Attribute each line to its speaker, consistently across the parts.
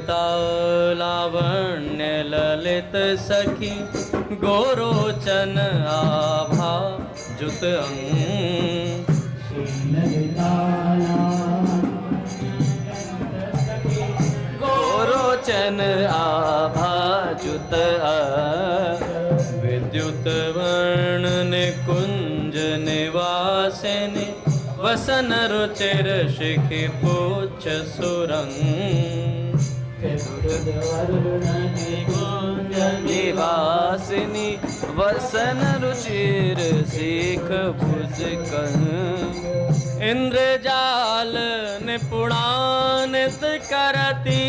Speaker 1: ललिता लावण्य ललित सखी गोरोचन आभा जुत अंग। गोरोचन आभा जुत विद्युत वर्ण निकुंज निवासिनी वसन रुचिर शिखि पुच्छ सुरंग। निवासिनी वसन रुचिर शिख भुज कह। इंद्रजाल निपुणानित करती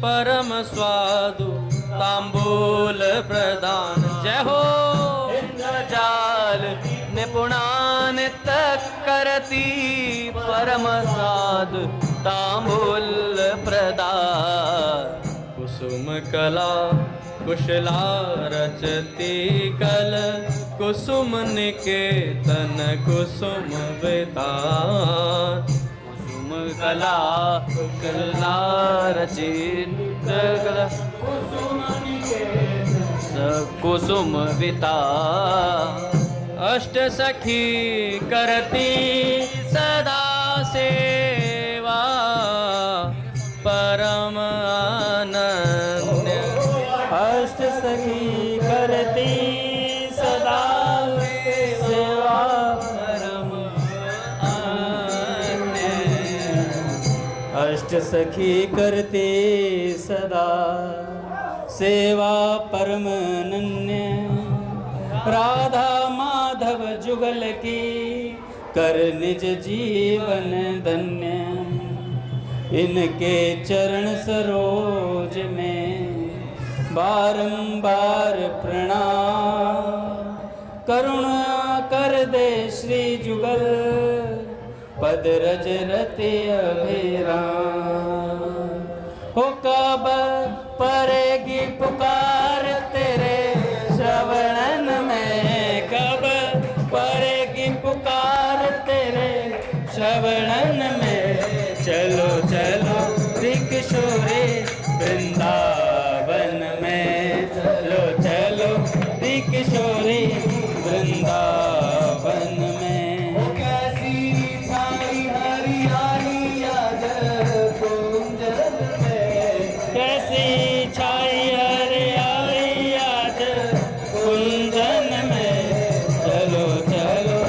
Speaker 1: परम स्वादु तांबूल प्रदान। जय हो। इंद्रजाल निपुणानित करती परम स्वादु तांबूल प्रदान। कुसुम कला कुशला रचती कल कुसुम निकेतन कुसुम वितान। कुसुम कला कुशला रचित कल कुसुम निकेतन कुसुम वितान। अष्ट सखी करती सदा सेवा परम अनन्य। अष्ट सखी करती सदा सेवा परम अनन्य। अष्ट सखी करती सदा सेवा परम अनन्य। राधा माधव जुगल की कर निज जीवन धन्य। इनके चरण सरोज में बारंबार प्रणाम। करुणा कर दे श्री जुगल पद रज रति अभिराम। हो कब परेगी पुकार तेरे श्रवणन में। कब परेगी पुकार तेरे श्रवणन में। चलो चलो किशोरी वृंदावन में। चलो चलो किशोरी वृंदावन में। कैसी छाई हरियाली याद कुंजन में। कैसी छाई हरियाली याद कुंजन में। चलो चलो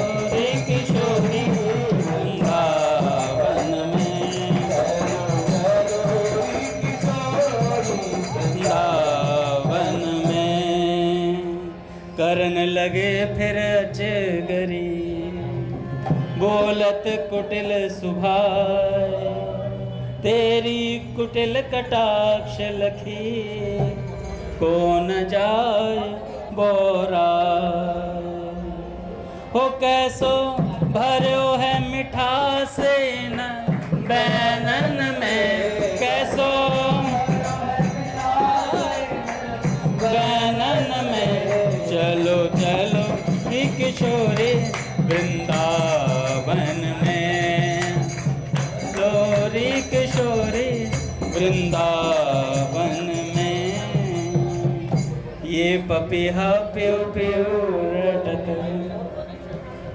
Speaker 1: किशोरी वृंदावन में। वृंदावन में करन लगे फिर अजगरी बोलत कुटिल सुभाए। तेरी कुटिल कटाक्ष लखी को न जाए बोरा। हो कैसो भरो है मिठास न बैनन में। कैसो बैनन में। चलो चलो किशोरी वृंदावन में। लोरी किशोरी वृंदावन में। ये पपीहा प्यो प्यो रटत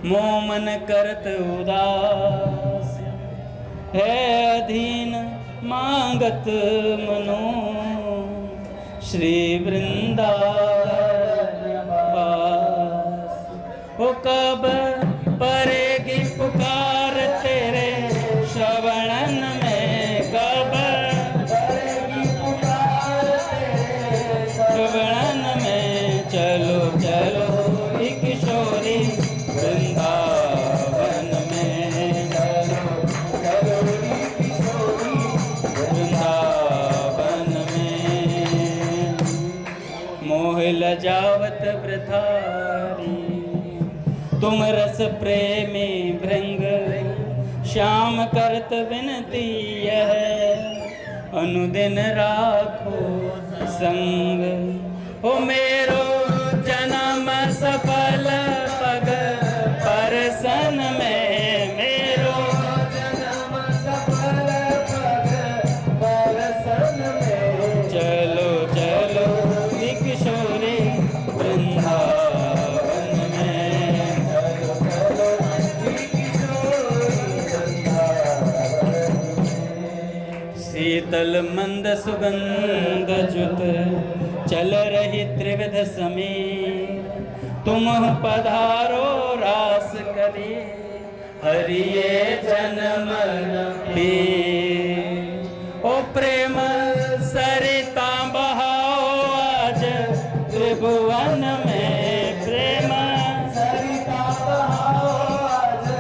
Speaker 1: मोमन करत उदास। है अधीन मांगत मनो श्री वृंदावन वास। हो कब परेगी पुकार तेरे श्रवणन में। कब परेगी पुकार तेरे श्रवणन में। चलो चलो किशोरी वृंदावन में। चलो चलो किशोरी वृंदावन में। मोह लजावत वृथारी तुम रस प्रेमी भृंग। श्याम करत विनती यह अनुदिन राखो संग। हो मेरो जन्म सफल पग परसन में। मेरो जन्म सफल पग परसन में। सुतल मंद सुगंध जुत चल रही त्रिविध समीर। तुम पधारो रास करी हरिये जन्म पीर। ओ प्रेम सरिता बहाओ आज त्रिभुवन में, प्रेम सरिता बहाओ आज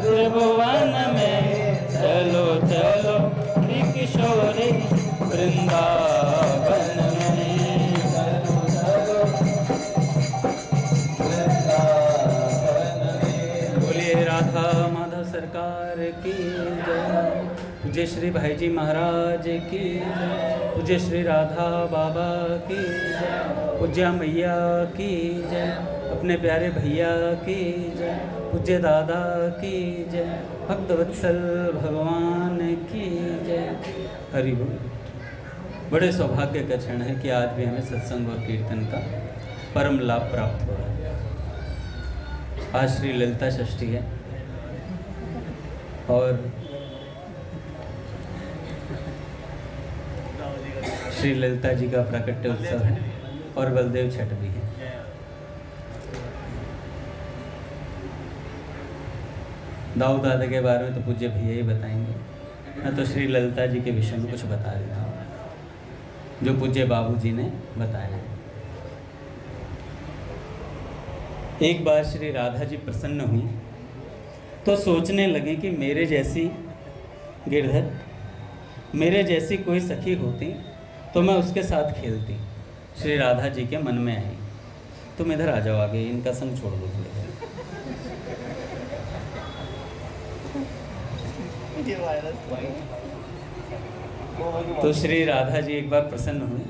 Speaker 1: त्रिभुवन में। चलो चलो किशोरी वृंदावन में, चलो चलो वृंदावन में। बोलिए राधा माधव सरकार की जय। पूज्य श्री भाई जी महाराज की जय। पूज्य श्री राधा बाबा की जय। पूज्य मैया की जय। अपने प्यारे भैया की जय। पूज्य दादा की जय। भक्तवत्सल भगवान की जय। हरि बोल। बड़े सौभाग्य का क्षण है कि आज भी हमें सत्संग और कीर्तन का परम लाभ प्राप्त हो रहा है। आज श्री ललिता षष्ठी है और श्री ललिता जी का प्राकट्य उत्सव है और बलदेव छठ भी है। दाऊद दादा के बारे में तो पूज्य भैया ही बताएंगे, मैं तो श्री ललिता जी के विषय में कुछ बता देता हूँ जो पूज्य बाबूजी ने बताया है। एक बार श्री राधा जी प्रसन्न हुई तो सोचने लगे कि मेरे जैसी गिरधर, मेरे जैसी कोई सखी होती तो मैं उसके साथ खेलती। श्री राधा जी के मन में आई, तुम इधर आ जाओ आगे, इनका संग छोड़ दो थोड़ी देर। तो श्री राधा जी एक बार प्रसन्न हुई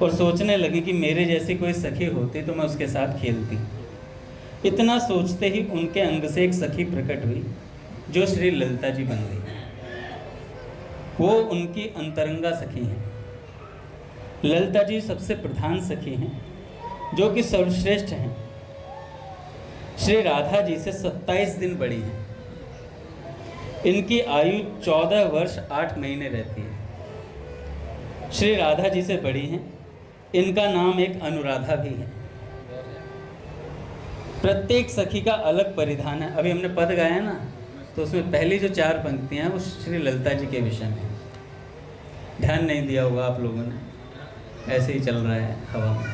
Speaker 1: और सोचने लगी कि मेरे जैसी कोई सखी होती तो मैं उसके साथ खेलती। इतना सोचते ही उनके अंग से एक सखी प्रकट हुई जो श्री ललिता जी बन गई। वो उनकी अंतरंगा सखी हैं। ललिता जी सबसे प्रधान सखी हैं जो कि सर्वश्रेष्ठ हैं। श्री राधा जी से 27 दिन बड़ी हैं। इनकी आयु 14 वर्ष 8 महीने रहती है। श्री राधा जी से बड़ी हैं। इनका नाम एक अनुराधा भी है। प्रत्येक सखी का अलग परिधान है। अभी हमने पद गाया ना, तो उसमें पहली जो 4 पंक्तियां हैं वो श्री ललिता जी के विषय में। ध्यान नहीं दिया होगा आप लोगों ने, ऐसे ही चल रहा है हवा में,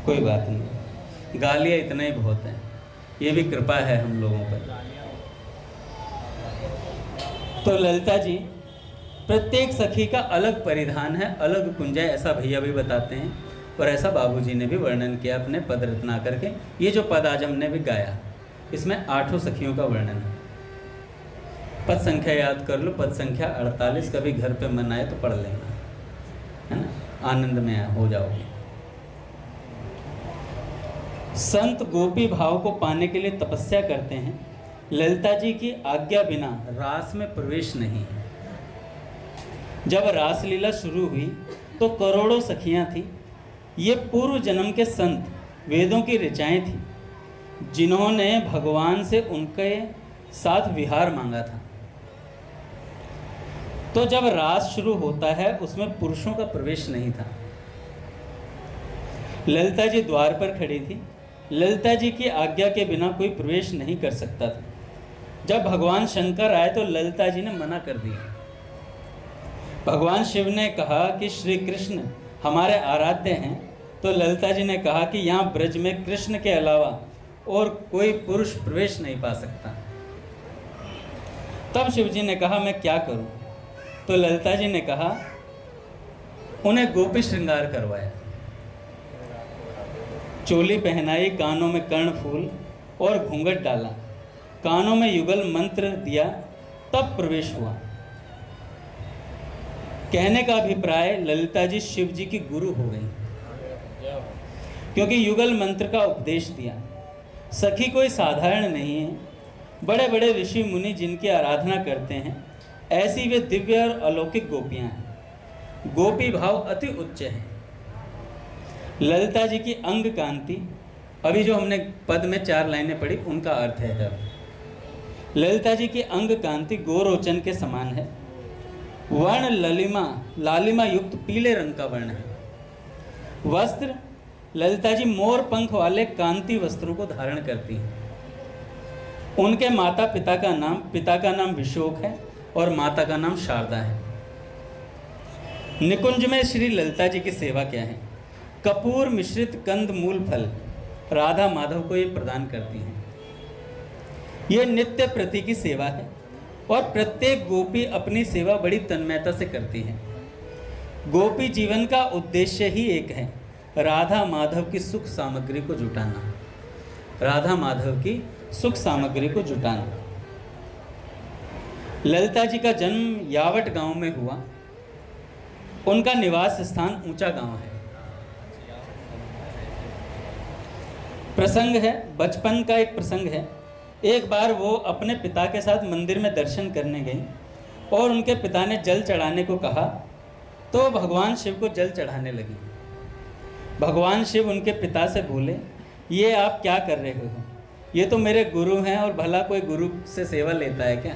Speaker 1: कोई बात नहीं। गालियाँ इतना ही बहुत है, ये भी कृपा है हम लोगों पर। तो ललिता जी प्रत्येक सखी का अलग परिधान है, अलग कुंज है, ऐसा भैया भी बताते हैं और ऐसा बाबूजी ने भी वर्णन किया अपने पद रत्ना करके। ये जो पद आज हमने भी गाया, इसमें 8 सखियों का वर्णन है। पद संख्या याद कर लो, पद संख्या 48। कभी घर पे मन आए तो पढ़ लेना, है ना, आनंद में हो जाओगे। संत गोपी भाव को पाने के लिए तपस्या करते हैं। ललिता जी की आज्ञा बिना रास में प्रवेश नहीं है। जब रासलीला शुरू हुई तो करोड़ों सखियां थी। ये पूर्व जन्म के संत, वेदों की ऋचाएं थी, जिन्होंने भगवान से उनके साथ विहार मांगा था। तो जब रास शुरू होता है उसमें पुरुषों का प्रवेश नहीं था। ललिता जी द्वार पर खड़ी थी। ललिता जी की आज्ञा के बिना कोई प्रवेश नहीं कर सकता था। जब भगवान शंकर आए तो ललिता जी ने मना कर दिया। भगवान शिव ने कहा कि श्री कृष्ण हमारे आराध्य हैं, तो ललिता जी ने कहा कि यहाँ ब्रज में कृष्ण के अलावा और कोई पुरुष प्रवेश नहीं पा सकता। तब शिव जी ने कहा मैं क्या करूं? तो ललिता जी ने कहा, उन्हें गोपी श्रृंगार करवाया, चोली पहनाई, कानों में कर्णफूल और घूंघट डाला, कानों में युगल मंत्र दिया, तब प्रवेश हुआ। कहने का अभिप्राय ललिता जी शिव जी की गुरु हो गई, क्योंकि युगल मंत्र का उपदेश दिया। सखी कोई साधारण नहीं है, बड़े बड़े ऋषि मुनि जिनकी आराधना करते हैं, ऐसी वे दिव्य और अलौकिक गोपियां हैं। गोपी भाव अति उच्च है। ललिता जी की अंग कांति, अभी जो हमने पद में 4 लाइनें पढ़ी उनका अर्थ है। तब ललिता जी की अंग कांति गोरोचन के समान है। वर्ण लालिमा युक्त पीले रंग का वर्ण है। वस्त्र, ललिता जी मोर पंख वाले कांति वस्त्रों को धारण करती हैं। उनके पिता का नाम विशोक है और माता का नाम शारदा है। निकुंज में श्री ललिता जी की सेवा क्या है? कपूर मिश्रित कंद मूल फल राधा माधव को ये प्रदान करती हैं। ये नित्य प्रति की सेवा है और प्रत्येक गोपी अपनी सेवा बड़ी तन्मयता से करती है। गोपी जीवन का उद्देश्य ही एक है, राधा माधव की सुख सामग्री को जुटाना। राधा माधव की सुख सामग्री को जुटाना। ललिता जी का जन्म यावट गांव में हुआ। उनका निवास स्थान ऊंचा गांव है। प्रसंग है, बचपन का एक प्रसंग है। एक बार वो अपने पिता के साथ मंदिर में दर्शन करने गई और उनके पिता ने जल चढ़ाने को कहा तो भगवान शिव को जल चढ़ाने लगी। भगवान शिव उनके पिता से बोले, ये आप क्या कर रहे हो? ये तो मेरे गुरु हैं और भला कोई गुरु से सेवा लेता है क्या?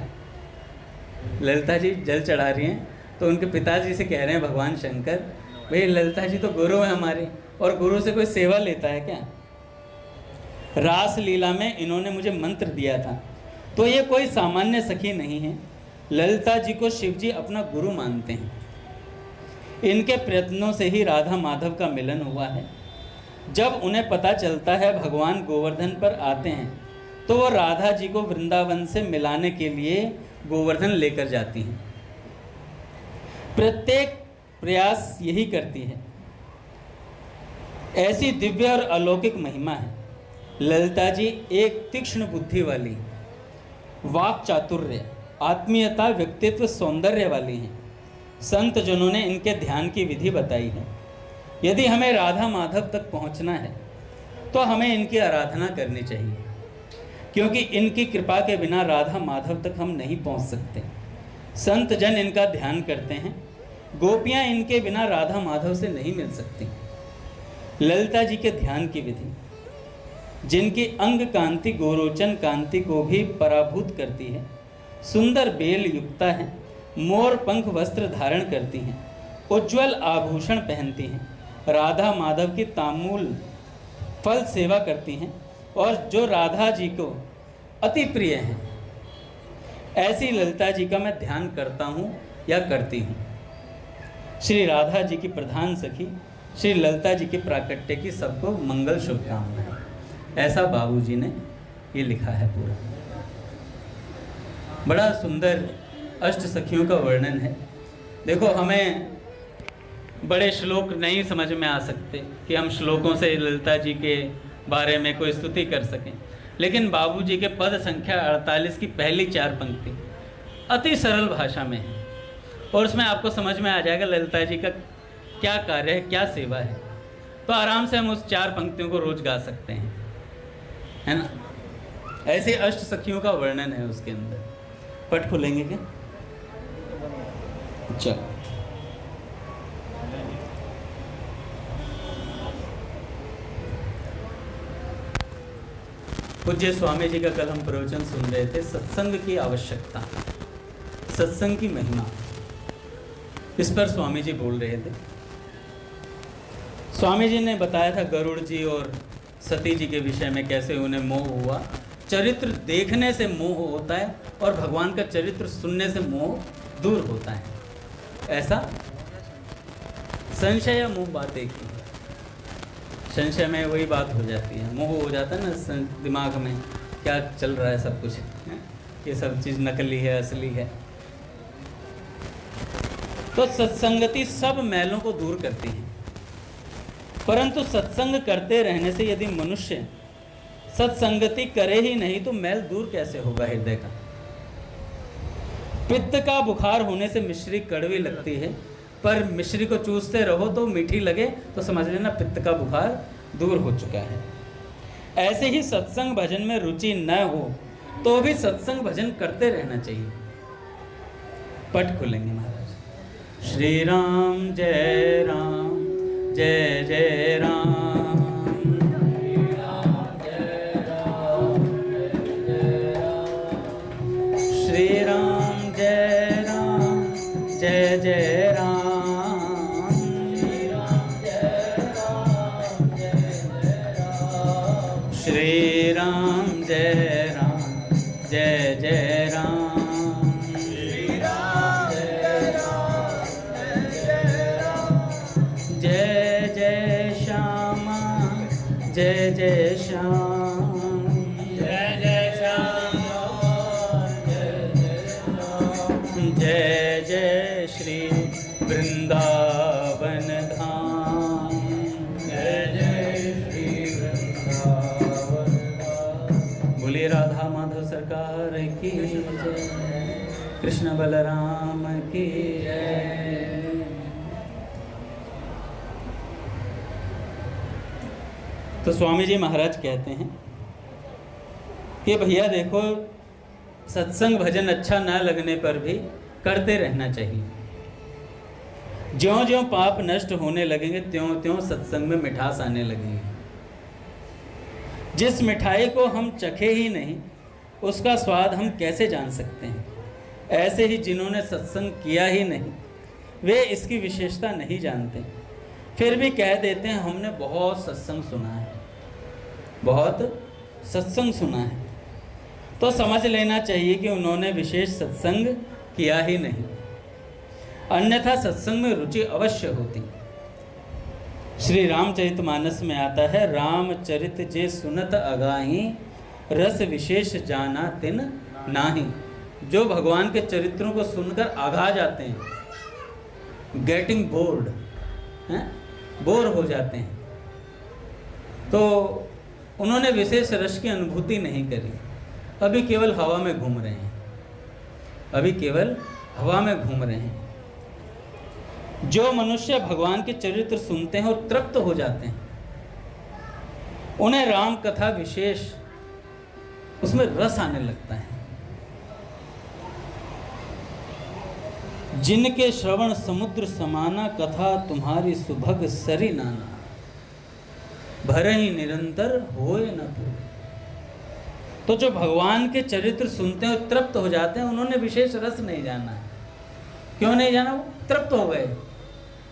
Speaker 1: ललिता जी जल चढ़ा रही हैं तो उनके पिताजी से कह रहे हैं भगवान शंकर, भाई ललिता जी तो गुरु हैं हमारे और गुरु से कोई सेवा लेता है क्या? रास लीला में इन्होंने मुझे मंत्र दिया था, तो ये कोई सामान्य सखी नहीं है। ललिता जी को शिव जी अपना गुरु मानते हैं। इनके प्रयत्नों से ही राधा माधव का मिलन हुआ है। जब उन्हें पता चलता है भगवान गोवर्धन पर आते हैं तो वो राधा जी को वृंदावन से मिलाने के लिए गोवर्धन लेकर जाती हैं। प्रत्येक प्रयास यही करती है। ऐसी दिव्य और अलौकिक महिमा है। ललिता जी एक तीक्ष्ण बुद्धि वाली, वाक चातुर्य, आत्मीयता, व्यक्तित्व, सौंदर्य वाली हैं। संत जनों ने इनके ध्यान की विधि बताई है। यदि हमें राधा माधव तक पहुंचना है तो हमें इनकी आराधना करनी चाहिए, क्योंकि इनकी कृपा के बिना राधा माधव तक हम नहीं पहुंच सकते। संत जन इनका ध्यान करते हैं। गोपियां इनके बिना राधा माधव से नहीं मिल सकती। ललिता जी के ध्यान की विधि, जिनकी अंग कांति गोरोचन कांति को भी पराभूत करती है, सुंदर बेल युक्ता है, मोर पंख वस्त्र धारण करती हैं, उज्ज्वल आभूषण पहनती हैं, राधा माधव की तामूल फल सेवा करती हैं और जो राधा जी को अति प्रिय हैं, ऐसी ललिता जी का मैं ध्यान करता हूँ या करती हूँ। श्री राधा जी की प्रधान सखी श्री ललिता जी के प्राकट्य की सबको मंगल शुभकामनाएं। ऐसा बाबूजी ने ये लिखा है पूरा। बड़ा सुंदर अष्ट सखियों का वर्णन है। देखो, हमें बड़े श्लोक नहीं समझ में आ सकते कि हम श्लोकों से ललिता जी के बारे में कोई स्तुति कर सकें, लेकिन बाबूजी के पद संख्या 48 की पहली 4 पंक्ति अति सरल भाषा में है और उसमें आपको समझ में आ जाएगा ललिता जी का क्या कार्य है, क्या सेवा है। तो आराम से हम उस 4 पंक्तियों को रोज गा सकते हैं, है ना। ऐसे अष्ट सखियों का वर्णन है उसके अंदर। पट खुलेंगे क्या? चलो। पूज्य स्वामी जी का कल हम प्रवचन सुन रहे थे, सत्संग की आवश्यकता, सत्संग की महिमा, इस पर स्वामी जी बोल रहे थे। स्वामी जी ने बताया था गरुड़ जी और सती जी के विषय में, कैसे उन्हें मोह हुआ। चरित्र देखने से मोह होता है और भगवान का चरित्र सुनने से मोह दूर होता है। ऐसा संशय या मोह बात एक ही है। संशय में वही बात हो जाती है, मोह हो जाता है ना दिमाग में, क्या चल रहा है सब कुछ, ये सब चीज़ नकली है असली है। तो सत्संगति सब मैलों को दूर करती है, परंतु सत्संग करते रहने से यदि मनुष्य सत्संगति करे ही नहीं तो मैल दूर कैसे होगा हृदय का। पित्त का बुखार होने से मिश्री कड़वी लगती है, पर मिश्री को चूसते रहो तो मीठी लगे तो समझ लेना पित्त का बुखार दूर हो चुका है। ऐसे ही सत्संग भजन में रुचि न हो तो भी सत्संग भजन करते रहना चाहिए। पट खुलेंगे महाराज। श्री राम जय राम, जय जय राम। श्री राम जय राम, जय राम जय राम जय जय राम, श्री राम जय राम जय राम, जय जय श्यामा जय जय श्याम, जय जय श्याम जय जय श्याम, जय जय श्री वृंदावन धाम, जय जय श्री वृंदावन धाम। बोलिए राधा माधव सरकार की जय, कृष्ण बलराम की जय। तो स्वामी जी महाराज कहते हैं कि भैया देखो, सत्संग भजन अच्छा ना लगने पर भी करते रहना चाहिए। ज्यों ज्यों पाप नष्ट होने लगेंगे त्यों त्यों सत्संग में मिठास आने लगेगी। जिस मिठाई को हम चखे ही नहीं उसका स्वाद हम कैसे जान सकते हैं। ऐसे ही जिन्होंने सत्संग किया ही नहीं वे इसकी विशेषता नहीं जानते, फिर भी कह देते हैं हमने बहुत सत्संग सुना है, बहुत सत्संग सुना है। तो समझ लेना चाहिए कि उन्होंने विशेष सत्संग किया ही नहीं, अन्यथा सत्संग में रुचि अवश्य होती। श्री रामचरितमानस में आता है, रामचरित जे सुनत अगाही, रस विशेष जाना तिन नाही। जो भगवान के चरित्रों को सुनकर आगा जाते हैं, गेटिंग बोर्ड, बोर हो जाते हैं, तो उन्होंने विशेष रस की अनुभूति नहीं करी। अभी केवल हवा में घूम रहे हैं, अभी केवल हवा में घूम रहे हैं। जो मनुष्य भगवान के चरित्र सुनते हैं और तृप्त हो जाते हैं, उन्हें राम कथा विशेष उसमें रस आने लगता है। जिनके श्रवण समुद्र समाना, कथा तुम्हारी सुभग सरी नाना, भरे ही निरंतर होए न पूरे। तो जो भगवान के चरित्र सुनते हैं और तृप्त हो जाते हैं, उन्होंने विशेष रस नहीं जाना है। क्यों नहीं जाना? वो तृप्त हो गए।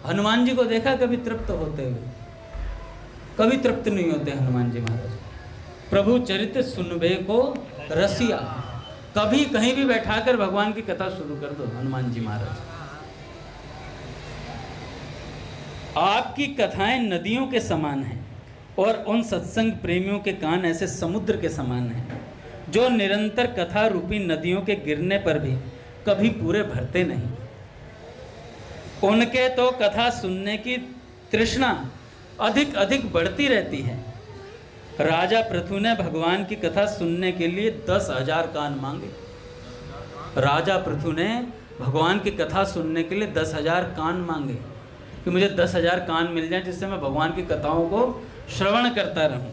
Speaker 1: हनुमान जी को देखा कभी तृप्त होते हुए? कभी तृप्त नहीं होते हनुमान जी महाराज। प्रभु चरित्र सुनबे को रसिया, कभी कहीं भी बैठाकर भगवान की कथा शुरू कर दो हनुमान जी महाराज। आपकी कथाएं नदियों के समान हैं और उन सत्संग प्रेमियों के कान ऐसे समुद्र के समान हैं जो निरंतर कथा रूपी नदियों के गिरने पर भी कभी पूरे भरते नहीं। उनके तो कथा सुनने की तृष्णा अधिक अधिक बढ़ती रहती है। राजा पृथु ने भगवान की कथा सुनने के लिए 10,000 कान मांगे। राजा पृथु ने भगवान की कथा सुनने के लिए 10,000 कान मांगे कि मुझे 10,000 कान मिल जाए जिससे मैं भगवान की कथाओं को श्रवण करता रहूं।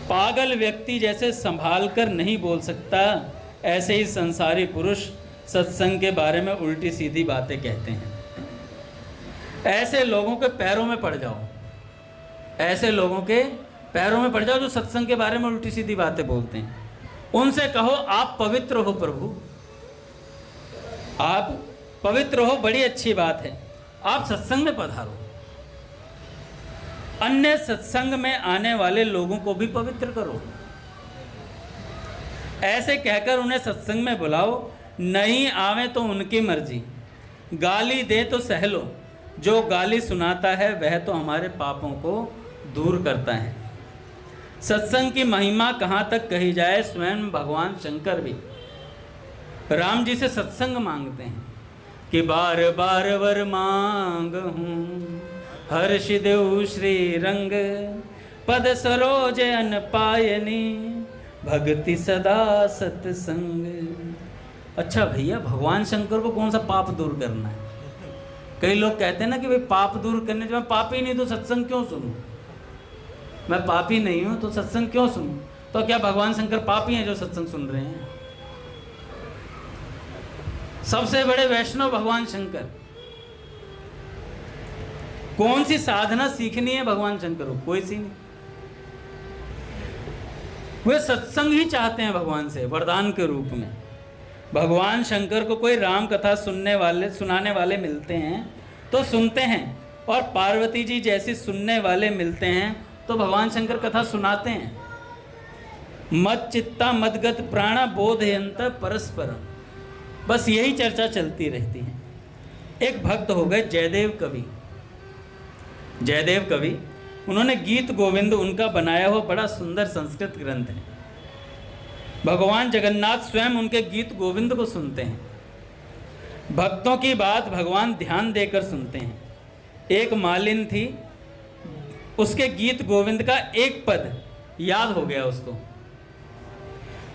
Speaker 1: पागल व्यक्ति जैसे संभाल कर नहीं बोल सकता, ऐसे ही संसारी पुरुष सत्संग के बारे में उल्टी सीधी बातें कहते हैं। ऐसे लोगों के पैरों में पड़ जाओ, ऐसे लोगों के पैरों में पड़ जाओ जो सत्संग के बारे में उल्टी सीधी बातें बोलते हैं। उनसे कहो आप पवित्र हो प्रभु, आप पवित्र हो, बड़ी अच्छी बात है, आप सत्संग में पधारो। अन्य सत्संग में आने वाले लोगों को भी पवित्र करो। ऐसे कहकर उन्हें सत्संग में बुलाओ। नहीं आवे तो उनकी मर्जी, गाली दे तो सह लो। जो गाली सुनाता है वह तो हमारे पापों को दूर करता है। सत्संग की महिमा कहाँ तक कही जाए, स्वयं भगवान शंकर भी राम जी से सत्संग मांगते हैं कि बार बार वर मांग हूँ, हर्ष देव श्री रंग, पद सरोज अन पायनी, भक्ति सदा सत्संग। अच्छा भैया, भगवान शंकर को कौन सा पाप दूर करना है? कई लोग कहते हैं ना कि भाई पाप दूर करने, जब मैं पापी नहीं तो सत्संग क्यों सुनूं? मैं पापी नहीं हूं तो सत्संग क्यों सुनूं? तो क्या भगवान शंकर पापी हैं जो सत्संग सुन रहे हैं? सबसे बड़े वैष्णव भगवान शंकर। कौन सी साधना सीखनी है भगवान शंकर को? कोई सी नहीं। वे सत्संग ही चाहते हैं भगवान से वरदान के रूप में। भगवान शंकर को कोई राम कथा सुनाने वाले मिलते हैं तो सुनते हैं, और पार्वती जी जैसी सुनने वाले मिलते हैं तो भगवान शंकर कथा सुनाते हैं। मद चित्ता मदगत प्राणा बोधयंत परस्पर, बस यही चर्चा चलती रहती है। एक भक्त हो गए जयदेव कवि। जयदेव कवि, उन्होंने गीत गोविंद उनका बनाया हुआ बड़ा सुंदर संस्कृत ग्रंथ है। भगवान जगन्नाथ स्वयं उनके गीत गोविंद को सुनते हैं। भक्तों की बात भगवान ध्यान देकर सुनते हैं। एक मालिन थी, उसके गीत गोविंद का एक पद याद हो गया उसको।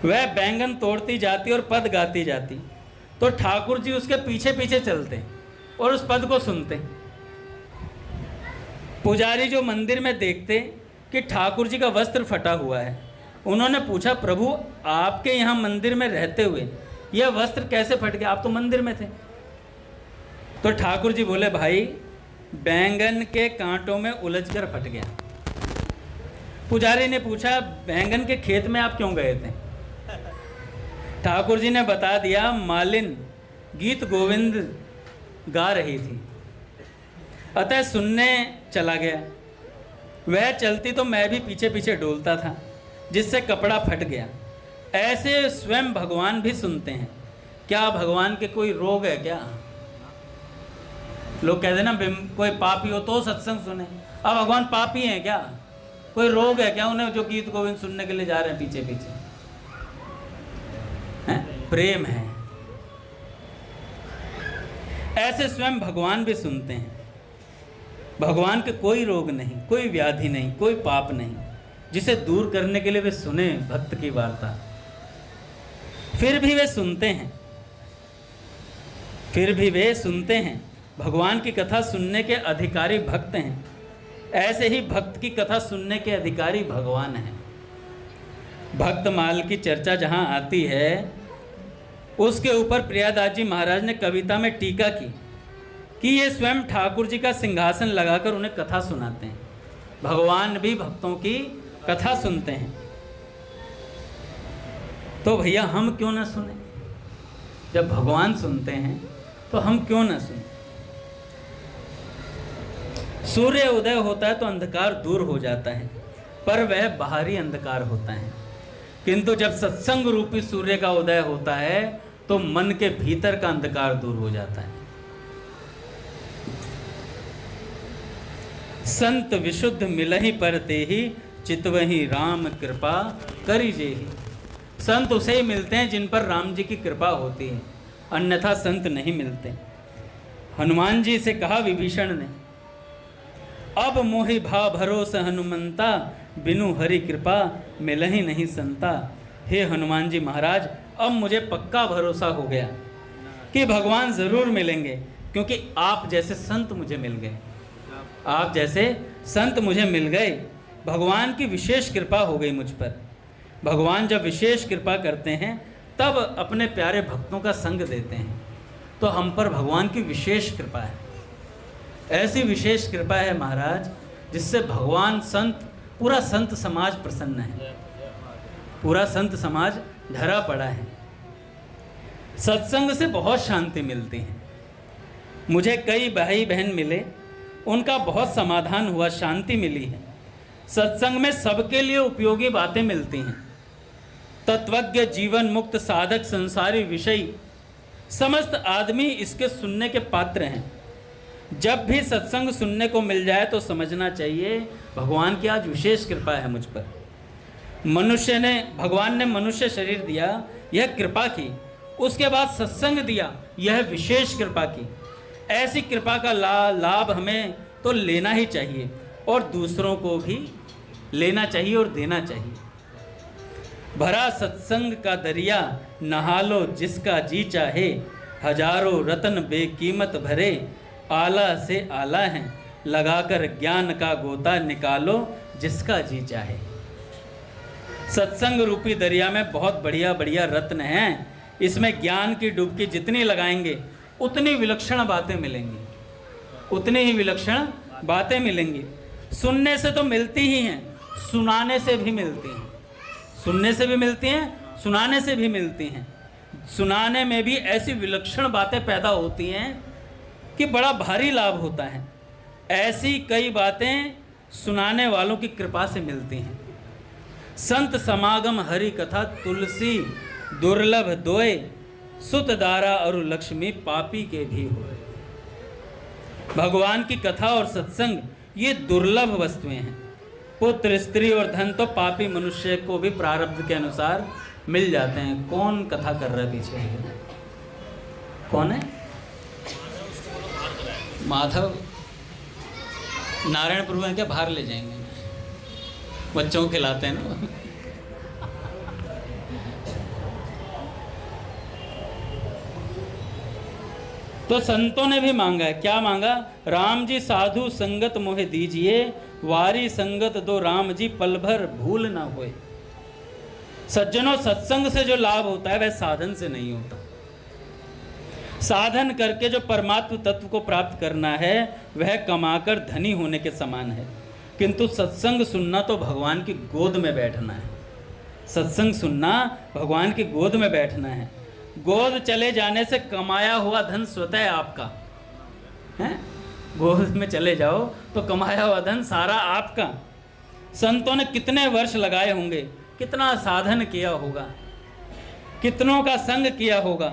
Speaker 1: वह बैंगन तोड़ती जाती और पद गाती जाती, तो ठाकुर जी उसके पीछे पीछे चलते और उस पद को सुनते। पुजारी जो मंदिर में देखते कि ठाकुर जी का वस्त्र फटा हुआ है, उन्होंने पूछा, प्रभु आपके यहाँ मंदिर में रहते हुए यह वस्त्र कैसे फट गया, आप तो मंदिर में थे। तो ठाकुर जी बोले, भाई बैंगन के कांटों में उलझकर फट गया। पुजारी ने पूछा, बैंगन के खेत में आप क्यों गए थे? ठाकुर जी ने बता दिया, मालिन गीत गोविंद गा रही थी, अतः सुनने चला गया। वह चलती तो मैं भी पीछे पीछे डोलता था, जिससे कपड़ा फट गया। ऐसे स्वयं भगवान भी सुनते हैं। क्या भगवान के कोई रोग है क्या? लोग कहते हैं ना, कोई पापी हो तो सत्संग सुने। अब भगवान पापी हैं क्या? कोई रोग है क्या उन्हें जो गीत गोविंद सुनने के लिए जा रहे हैं पीछे पीछे? प्रेम है। ऐसे स्वयं भगवान भी सुनते हैं। भगवान के कोई रोग नहीं, कोई व्याधि नहीं, कोई पाप नहीं, जिसे दूर करने के लिए वे सुने भक्त की वार्ता। फिर भी वे सुनते हैं, फिर भी वे सुनते हैं। भगवान की कथा सुनने के अधिकारी भक्त हैं। ऐसे ही भक्त की कथा सुनने के अधिकारी भगवान हैं। भक्तमाल की चर्चा जहाँ आती है, उसके ऊपर प्रियादास जी महाराज ने कविता में टीका की कि ये स्वयं ठाकुर जी का सिंहासन लगाकर उन्हें कथा सुनाते हैं। भगवान भी भक्तों की कथा सुनते हैं। तो भैया हम क्यों ना सुने? जब भगवान सुनते हैं तो हम क्यों ना सुने? सूर्य उदय होता है तो अंधकार दूर हो जाता है, पर वह बाहरी अंधकार होता है। किंतु जब सत्संग रूपी सूर्य का उदय होता है तो मन के भीतर का अंधकार दूर हो जाता है। संत विशुद्ध मिलहि पर तेहि, चितवहि राम कृपा करी जेहि। संत उसे ही मिलते हैं जिन पर राम जी की कृपा होती है, अन्यथा संत नहीं मिलते। हनुमान जी से कहा विभीषण ने, अब मोहि भा भरोस हनुमंता, बिनु हरि कृपा मिलहि नहीं संता। हे हनुमान जी महाराज, अब मुझे पक्का भरोसा हो गया कि भगवान ज़रूर मिलेंगे, क्योंकि आप जैसे संत मुझे मिल गए। आप जैसे संत मुझे मिल गए। भगवान की विशेष कृपा हो गई मुझ पर। भगवान जब विशेष कृपा करते हैं तब अपने प्यारे भक्तों का संग देते हैं, तो हम पर भगवान की विशेष कृपा है। ऐसी विशेष कृपा है महाराज, जिससे भगवान, संत, पूरा संत समाज प्रसन्न है। पूरा संत समाज धरा पड़ा है। सत्संग से बहुत शांति मिलती है। मुझे कई भाई बहन मिले, उनका बहुत समाधान हुआ, शांति मिली है। सत्संग में सबके लिए उपयोगी बातें मिलती हैं। तत्वज्ञ, जीवन मुक्त, साधक, संसारी विषय, समस्त आदमी इसके सुनने के पात्र हैं। जब भी सत्संग सुनने को मिल जाए तो समझना चाहिए भगवान की आज विशेष कृपा है मुझ पर। भगवान ने मनुष्य शरीर दिया, यह कृपा की। उसके बाद सत्संग दिया, यह विशेष कृपा की। ऐसी कृपा का लाभ हमें तो लेना ही चाहिए और दूसरों को भी लेना चाहिए और देना चाहिए। भरा सत्संग का दरिया, नहा लो जिसका जी चाहे। हजारों रत्न बेकीमत भरे, आला से आला हैं। लगाकर ज्ञान का गोता निकालो जिसका जी चाहे। सत्संग रूपी दरिया में बहुत बढ़िया बढ़िया रत्न हैं। इसमें ज्ञान की डुबकी जितनी लगाएंगे उतनी विलक्षण बातें मिलेंगी, उतनी ही विलक्षण बातें मिलेंगी। सुनने से तो मिलती ही हैं, सुनाने से भी मिलती हैं। सुनने से भी मिलती हैं, सुनाने से भी मिलती हैं। सुनाने में भी ऐसी विलक्षण बातें पैदा होती हैं कि बड़ा भारी लाभ होता है। ऐसी कई बातें सुनाने वालों की कृपा से मिलती हैं। संत समागम हरि कथा तुलसी दुर्लभ दोए, सुत दारा और लक्ष्मी पापी के भी होए। भगवान की कथा और सत्संग ये दुर्लभ वस्तुएं हैं। पुत्र स्त्री और धन तो पापी मनुष्य को भी प्रारब्ध के अनुसार मिल जाते हैं। कौन कथा कर रहा है पीछे? कौन है? माधव। नारायण प्रभु हैं क्या? बाहर ले जाएंगे, बच्चों को खिलाते हैं ना। तो संतों ने भी मांगा है। क्या मांगा? राम जी साधु संगत मोहे दीजिए, वारी संगत दो राम जी पल भर भूल ना होए। सज्जनों, सत्संग से जो लाभ होता है वह साधन से नहीं होता। साधन करके जो परमात्म तत्व को प्राप्त करना है वह कमाकर धनी होने के समान है, किंतु सत्संग सुनना तो भगवान की गोद में बैठना है। सत्संग सुनना भगवान की गोद में बैठना है। गोद चले जाने से कमाया हुआ धन स्वतः आपका है। गोद में चले जाओ तो कमाया हुआ धन सारा आपका। संतों ने कितने वर्ष लगाए होंगे, कितना साधन किया होगा, कितनों का संग किया होगा,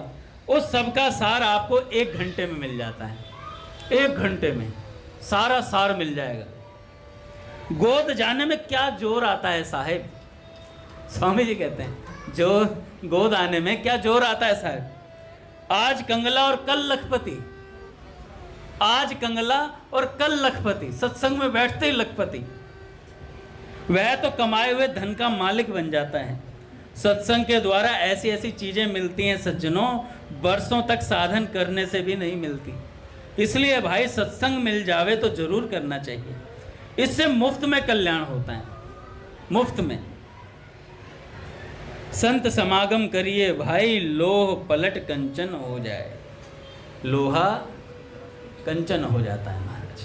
Speaker 1: उस सब का सार आपको 1 घंटे में मिल जाता है। 1 घंटे में सारा सार मिल जाएगा। गोद जाने में क्या जोर आता है साहेब? स्वामी जी कहते हैं जो गोद आने में क्या जोर आता है साहब। आज कंगला और कल लखपति, आज कंगला और कल लखपति, सत्संग में बैठते ही लखपति। वह तो कमाए हुए धन का मालिक बन जाता है। सत्संग के द्वारा ऐसी ऐसी चीजें मिलती हैं सज्जनों, वर्षों तक साधन करने से भी नहीं मिलती। इसलिए भाई सत्संग मिल जावे तो जरूर करना चाहिए। इससे मुफ्त में कल्याण होता है, मुफ्त में। संत समागम करिए भाई, लोह पलट कंचन हो जाए। लोहा कंचन हो जाता है महाराज।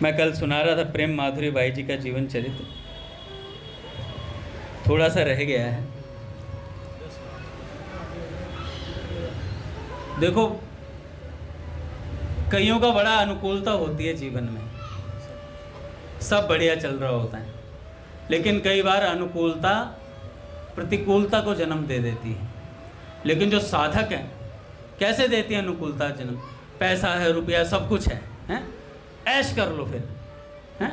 Speaker 1: मैं कल सुना रहा था प्रेम माधुरी बाई जी का जीवन चरित्र, थोड़ा सा रह गया है। देखो, कईयों का बड़ा अनुकूलता होती है जीवन में, सब बढ़िया चल रहा होता है, लेकिन कई बार अनुकूलता प्रतिकूलता को जन्म दे देती है। लेकिन जो साधक हैं, कैसे देती है अनुकूलता जन्म? पैसा है, रुपया, सब कुछ है, हैं? ऐश कर लो फिर, हैं?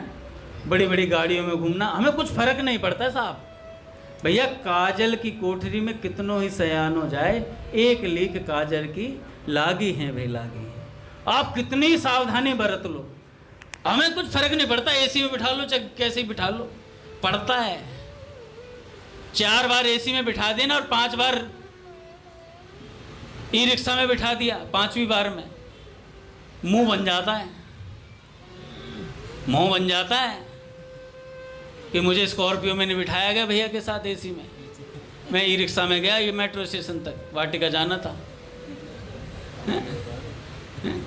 Speaker 1: बड़ी बड़ी गाड़ियों में घूमना, हमें कुछ फर्क नहीं पड़ता है साहब। भैया काजल की कोठरी में कितनों ही सयान हो जाए, 1 लीक काजल की लागी है भाई, लागी है। आप कितनी सावधानी बरत लो, हमें कुछ फर्क नहीं पड़ता। एसी में बिठा लो चाहे कैसे बिठा लो, पड़ता है। 4 बार एसी में बिठा देना और 5 बार ई रिक्शा में बिठा दिया, 5वीं बार में मुंह बन जाता है, मुंह बन जाता है कि मुझे स्कॉर्पियो में नहीं बिठाया गया भैया के साथ एसी में, मैं ई रिक्शा में गया, ये मेट्रो स्टेशन तक वाटिका जाना था,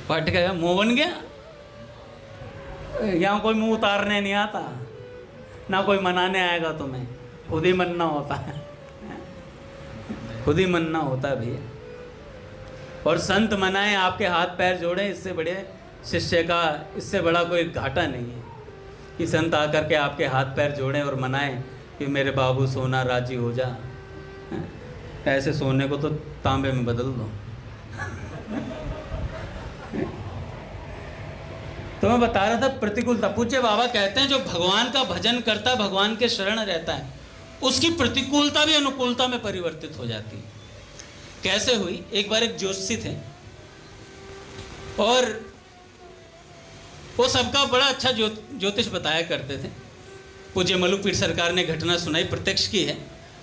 Speaker 1: वाटिका गया, मुंह बन गया। यहाँ कोई मुंह उतारने नहीं आता, ना कोई मनाने आएगा तुम्हें, खुद ही मनना होता है, खुद ही मनना होता है भैया। और संत मनाएं, आपके हाथ पैर जोड़ें, इससे बड़े शिष्य का, इससे बड़ा कोई घाटा नहीं है कि संत आकर के आपके हाथ पैर जोड़ें और मनाएं कि मेरे बाबू सोना राजी हो जा। ऐसे सोने को तो तांबे में बदल दो। तो मैं बता रहा था प्रतिकूलता। पूज्य बाबा कहते हैं जो भगवान का भजन करता है, भगवान के शरण रहता है, उसकी प्रतिकूलता भी अनुकूलता में परिवर्तित हो जाती है। कैसे हुई? एक बार एक ज्योतिषी थे और वो सबका बड़ा अच्छा ज्योतिष बताया करते थे। पूज्य मलुकपीठ सरकार ने घटना सुनाई, प्रत्यक्ष की है।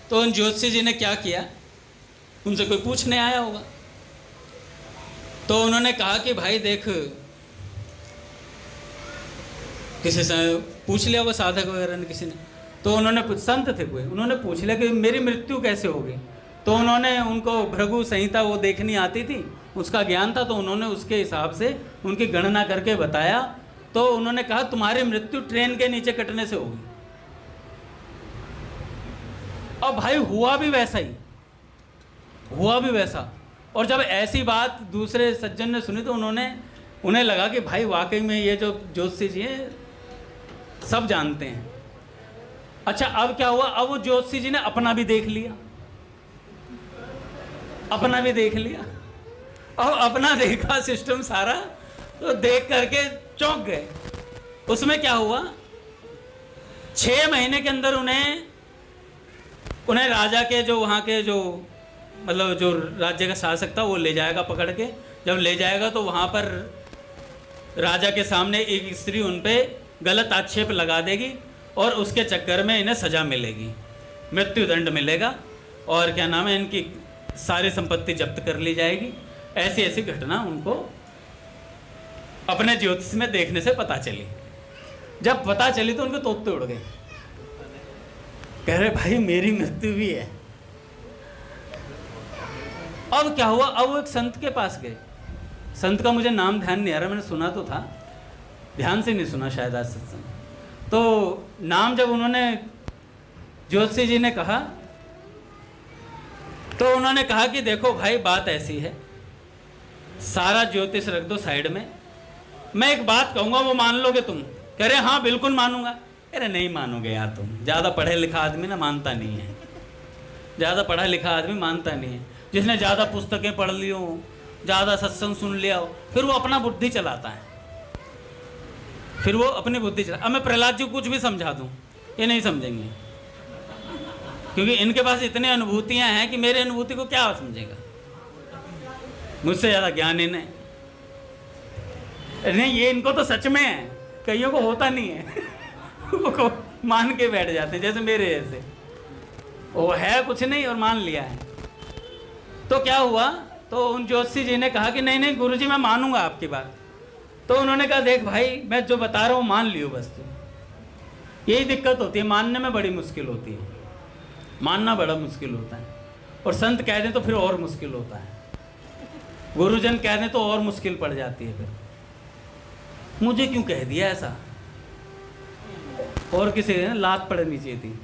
Speaker 1: तो उन ज्योतिषी जी ने क्या किया, उनसे कोई पूछने आया होगा, तो उन्होंने कहा कि भाई देख, किसी से पूछ लिया वो साधक वगैरह ने, किसी ने, तो उन्होंने, संत थे कोई, उन्होंने पूछ लिया कि मेरी मृत्यु कैसे होगी। तो उन्होंने, उनको भृगु संहिता वो देखनी आती थी, उसका ज्ञान था, तो उन्होंने उसके हिसाब से उनकी गणना करके बताया। तो उन्होंने कहा तुम्हारी मृत्यु ट्रेन के नीचे कटने से होगी। अब भाई हुआ भी वैसा ही, हुआ भी वैसा। और जब ऐसी बात दूसरे सज्जन ने सुनी तो उन्होंने उन्हें लगा कि भाई वाकई में ये जो ज्योतिषी जी हैं सब जानते हैं। अच्छा अब क्या हुआ, अब वो ज्योतिषी जी ने अपना भी देख लिया, अपना भी देख लिया। अब अपना देखा सिस्टम सारा, तो देख करके चौंक गए। उसमें क्या हुआ, 6 महीने के अंदर उन्हें राजा के जो वहाँ के जो मतलब जो राज्य का शासक था वो ले जाएगा पकड़ के। जब ले जाएगा तो वहाँ पर राजा के सामने एक स्त्री उन पे गलत आक्षेप लगा देगी और उसके चक्कर में इन्हें सज़ा मिलेगी, मृत्युदंड मिलेगा और क्या नाम है, इनकी सारी संपत्ति जब्त कर ली जाएगी। ऐसी ऐसी घटना उनको अपने ज्योतिष में देखने से पता चली। जब पता चली तो उनके तोते उड़ गए, कह रहे भाई मेरी मृत्यु भी है। अब क्या हुआ, अब वो एक संत के पास गए। संत का मुझे नाम ध्यान नहीं आ रहा, मैंने सुना तो था, ध्यान से नहीं सुना शायद आज सत्संग। तो नाम जब उन्होंने ज्योतिषी जी ने कहा तो उन्होंने कहा कि देखो भाई बात ऐसी है, सारा ज्योतिष रख दो साइड में, मैं एक बात कहूँगा वो मान लोगे तुम? कह रहे हाँ बिल्कुल मानूंगा। अरे नहीं मानोगे यार, तुम ज़्यादा पढ़े लिखा आदमी ना मानता नहीं है, ज़्यादा पढ़ा लिखा आदमी मानता नहीं है। जिसने ज़्यादा पुस्तकें पढ़ ली हो, ज़्यादा सत्संग सुन लिया हो, फिर वो अपना बुद्धि चलाता है, फिर वो अपनी बुद्धि चला। अब मैं प्रहलाद जी को कुछ भी समझा दूँ ये नहीं समझेंगे, क्योंकि इनके पास इतनी अनुभूतियाँ हैं कि मेरी अनुभूति को क्या समझेगा, मुझसे ज़्यादा ज्ञान इन्हें नहीं। ये इनको तो सच में है, कईयों को होता नहीं है वो मान के बैठ जाते हैं, जैसे मेरे ऐसे वो है कुछ नहीं और मान लिया है। तो क्या हुआ, तो उन ज्योतिषी जी ने कहा कि नहीं नहीं गुरुजी मैं मानूंगा आपकी बात। तो उन्होंने कहा देख भाई मैं जो बता रहा हूँ मान लियो बस तू। यही दिक्कत होती है, मानने में बड़ी मुश्किल होती है, मानना बड़ा मुश्किल होता है, और संत कह दें तो फिर और मुश्किल होता है, गुरुजन कह दें तो और मुश्किल पड़ जाती है। फिर मुझे क्यों कह दिया ऐसा, और किसी ने लात पड़नी चाहिए थी।